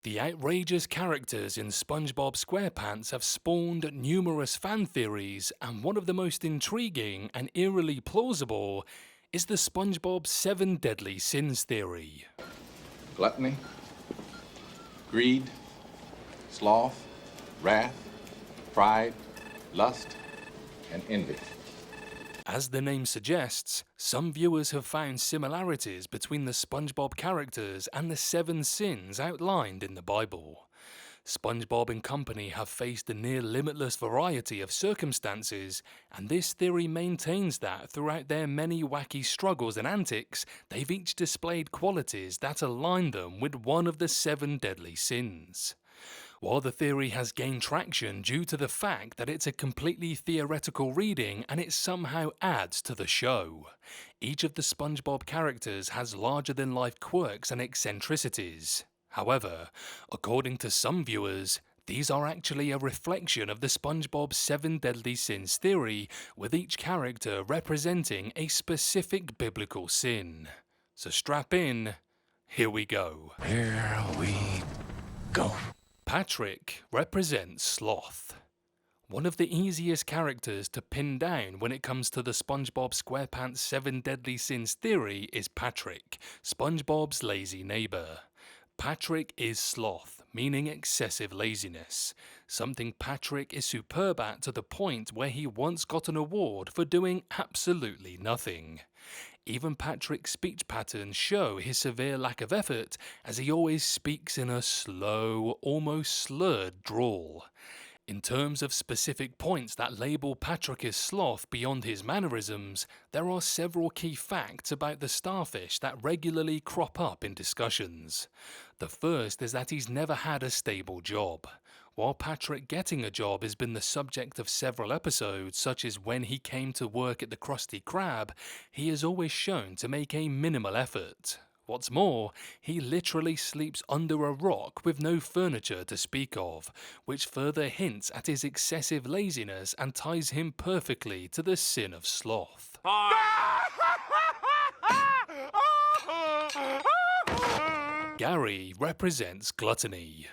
The outrageous characters in SpongeBob SquarePants have spawned numerous fan theories, and one of the most intriguing and eerily plausible is the SpongeBob 7 Deadly Sins theory. Gluttony, greed, sloth, wrath, pride, lust, and envy. As the name suggests, some viewers have found similarities between the SpongeBob characters and the 7 sins outlined in the Bible. SpongeBob and company have faced a near limitless variety of circumstances, and this theory maintains that throughout their many wacky struggles and antics, they've each displayed qualities that align them with one of the 7 deadly sins. While the theory has gained traction due to the fact that it's a completely theoretical reading and it somehow adds to the show, each of the SpongeBob characters has larger-than-life quirks and eccentricities. However, according to some viewers, these are actually a reflection of the SpongeBob 7 Deadly Sins theory, with each character representing a specific biblical sin. So strap in, here we go. Here we go. Patrick represents sloth. One of the easiest characters to pin down when it comes to the SpongeBob SquarePants 7 Deadly Sins theory is Patrick, SpongeBob's lazy neighbor. Patrick is sloth, meaning excessive laziness, something Patrick is superb at to the point where he once got an award for doing absolutely nothing. Even Patrick's speech patterns show his severe lack of effort, as he always speaks in a slow, almost slurred drawl. In terms of specific points that label Patrick as sloth beyond his mannerisms, there are several key facts about the starfish that regularly crop up in discussions. The first is that he's never had a stable job. While Patrick getting a job has been the subject of several episodes, such as when he came to work at the Krusty Krab, he is always shown to make a minimal effort. What's more, he literally sleeps under a rock with no furniture to speak of, which further hints at his excessive laziness and ties him perfectly to the sin of sloth. Gary represents gluttony.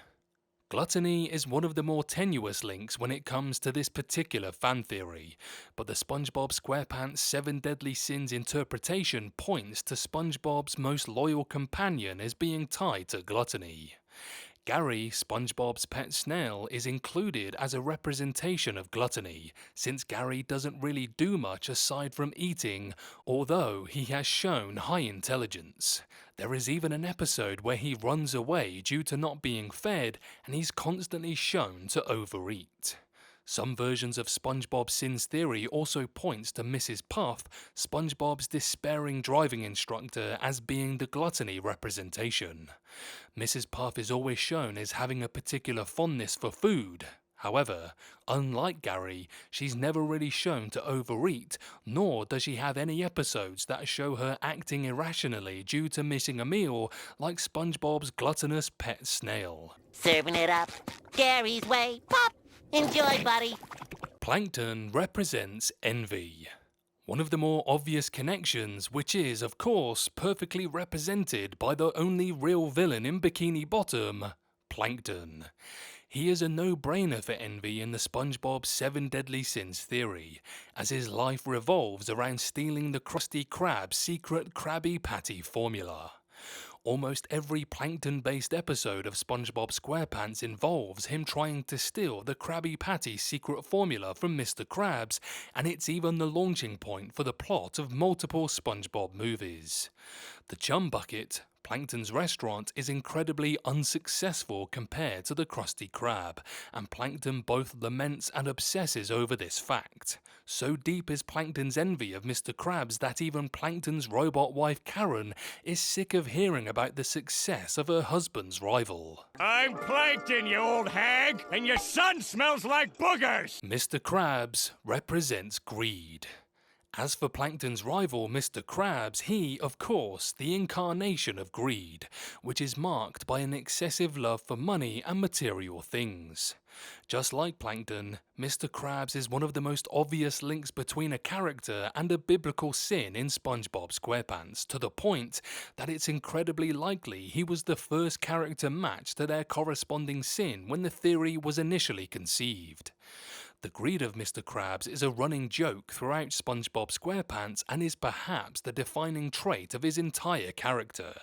Gluttony is one of the more tenuous links when it comes to this particular fan theory, but the SpongeBob SquarePants 7 Deadly Sins interpretation points to SpongeBob's most loyal companion as being tied to gluttony. Gary, SpongeBob's pet snail, is included as a representation of gluttony, since Gary doesn't really do much aside from eating, although he has shown high intelligence. There is even an episode where he runs away due to not being fed, and he's constantly shown to overeat. Some versions of SpongeBob's sins theory also points to Mrs. Puff, SpongeBob's despairing driving instructor, as being the gluttony representation. Mrs. Puff is always shown as having a particular fondness for food. However, unlike Gary, she's never really shown to overeat, nor does she have any episodes that show her acting irrationally due to missing a meal, like SpongeBob's gluttonous pet snail. Serving it up Gary's way. Pop! Enjoy, buddy. Plankton represents envy. One of the more obvious connections, which is, of course, perfectly represented by the only real villain in Bikini Bottom, Plankton. He is a no-brainer for envy in the SpongeBob 7 Deadly Sins theory, as his life revolves around stealing the Krusty Krab's secret Krabby Patty formula. Almost every Plankton-based episode of SpongeBob SquarePants involves him trying to steal the Krabby Patty secret formula from Mr. Krabs, and it's even the launching point for the plot of multiple SpongeBob movies. The Chum Bucket, Plankton's restaurant, is incredibly unsuccessful compared to the Krusty Krab, and Plankton both laments and obsesses over this fact. So deep is Plankton's envy of Mr. Krabs that even Plankton's robot wife Karen is sick of hearing about the success of her husband's rival. I'm Plankton, you old hag, and your son smells like boogers! Mr. Krabs represents greed. As for Plankton's rival, Mr. Krabs, he, of course, the incarnation of greed, which is marked by an excessive love for money and material things. Just like Plankton, Mr. Krabs is one of the most obvious links between a character and a biblical sin in SpongeBob SquarePants, to the point that it's incredibly likely he was the first character matched to their corresponding sin when the theory was initially conceived. The greed of Mr. Krabs is a running joke throughout SpongeBob SquarePants and is perhaps the defining trait of his entire character.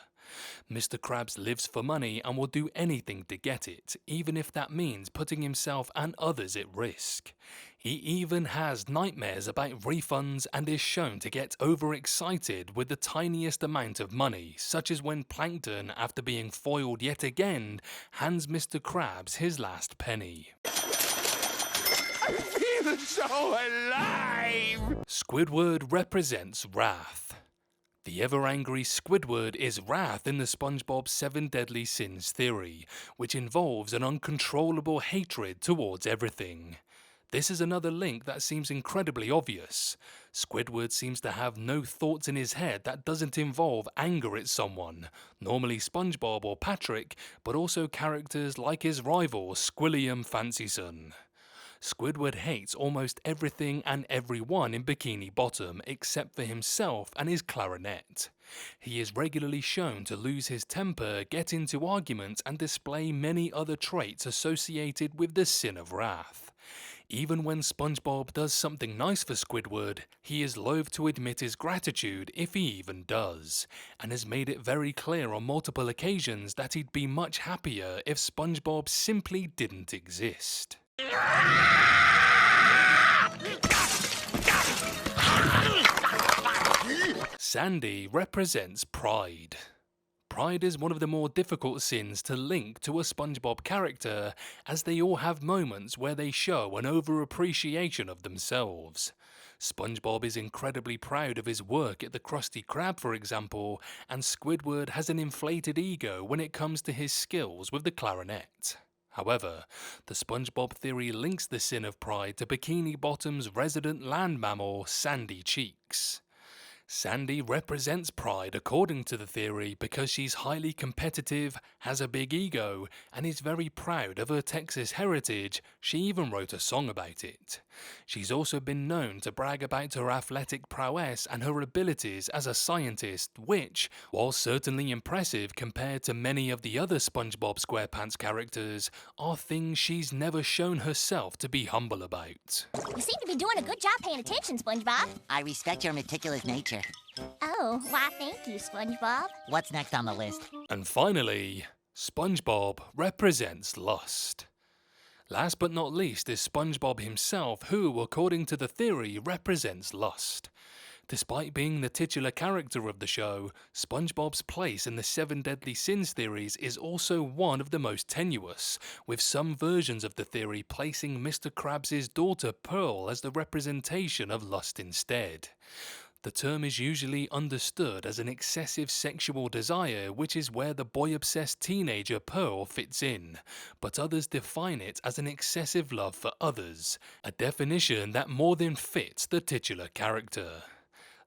Mr. Krabs lives for money and will do anything to get it, even if that means putting himself and others at risk. He even has nightmares about refunds and is shown to get overexcited with the tiniest amount of money, such as when Plankton, after being foiled yet again, hands Mr. Krabs his last penny. I feel so alive! Squidward represents wrath. The ever-angry Squidward is wrath in the SpongeBob 7 Deadly Sins theory, which involves an uncontrollable hatred towards everything. This is another link that seems incredibly obvious. Squidward seems to have no thoughts in his head that doesn't involve anger at someone, normally SpongeBob or Patrick, but also characters like his rival Squilliam Fancyson. Squidward hates almost everything and everyone in Bikini Bottom except for himself and his clarinet. He is regularly shown to lose his temper, get into arguments and display many other traits associated with the sin of wrath. Even when SpongeBob does something nice for Squidward, he is loath to admit his gratitude if he even does, and has made it very clear on multiple occasions that he'd be much happier if SpongeBob simply didn't exist. Sandy represents pride. Pride is one of the more difficult sins to link to a SpongeBob character, as they all have moments where they show an over-appreciation of themselves. SpongeBob is incredibly proud of his work at the Krusty Krab, for example, and Squidward has an inflated ego when it comes to his skills with the clarinet. However, the SpongeBob theory links the sin of pride to Bikini Bottom's resident land mammal, Sandy Cheeks. Sandy represents pride according to the theory because she's highly competitive, has a big ego, and is very proud of her Texas heritage. She even wrote a song about it. She's also been known to brag about her athletic prowess and her abilities as a scientist, which, while certainly impressive compared to many of the other SpongeBob SquarePants characters, are things she's never shown herself to be humble about. You seem to be doing a good job paying attention, SpongeBob. I respect your meticulous nature. Oh, why thank you, SpongeBob. What's next on the list? And finally, SpongeBob represents lust. Last but not least is SpongeBob himself, who, according to the theory, represents lust. Despite being the titular character of the show, SpongeBob's place in the 7 Deadly Sins theories is also one of the most tenuous, with some versions of the theory placing Mr. Krabs' daughter Pearl as the representation of lust instead. The term is usually understood as an excessive sexual desire, which is where the boy-obsessed teenager Pearl fits in, but others define it as an excessive love for others, a definition that more than fits the titular character.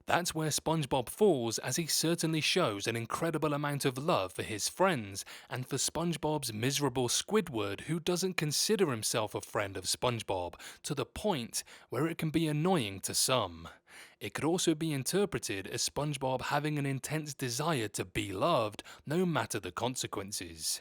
That's where SpongeBob falls, as he certainly shows an incredible amount of love for his friends, and for SpongeBob's miserable Squidward, who doesn't consider himself a friend of SpongeBob, to the point where it can be annoying to some. It could also be interpreted as SpongeBob having an intense desire to be loved, no matter the consequences.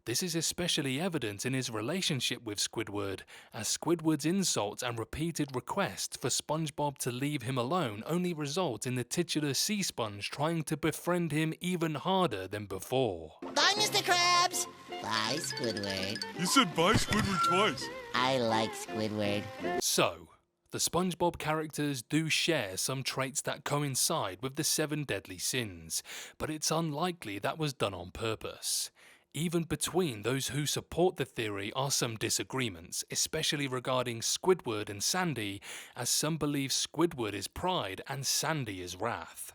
This is especially evident in his relationship with Squidward, as Squidward's insults and repeated requests for SpongeBob to leave him alone only result in the titular sea sponge trying to befriend him even harder than before. Bye, Mr. Krabs! Bye, Squidward. You said bye, Squidward, twice. I like Squidward. So, the SpongeBob characters do share some traits that coincide with the 7 Deadly Sins, but it's unlikely that was done on purpose. Even between those who support the theory are some disagreements, especially regarding Squidward and Sandy, as some believe Squidward is pride and Sandy is wrath.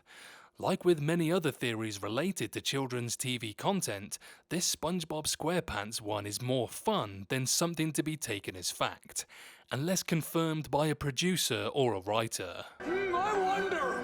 Like with many other theories related to children's TV content, this SpongeBob SquarePants one is more fun than something to be taken as fact, unless confirmed by a producer or a writer. I under!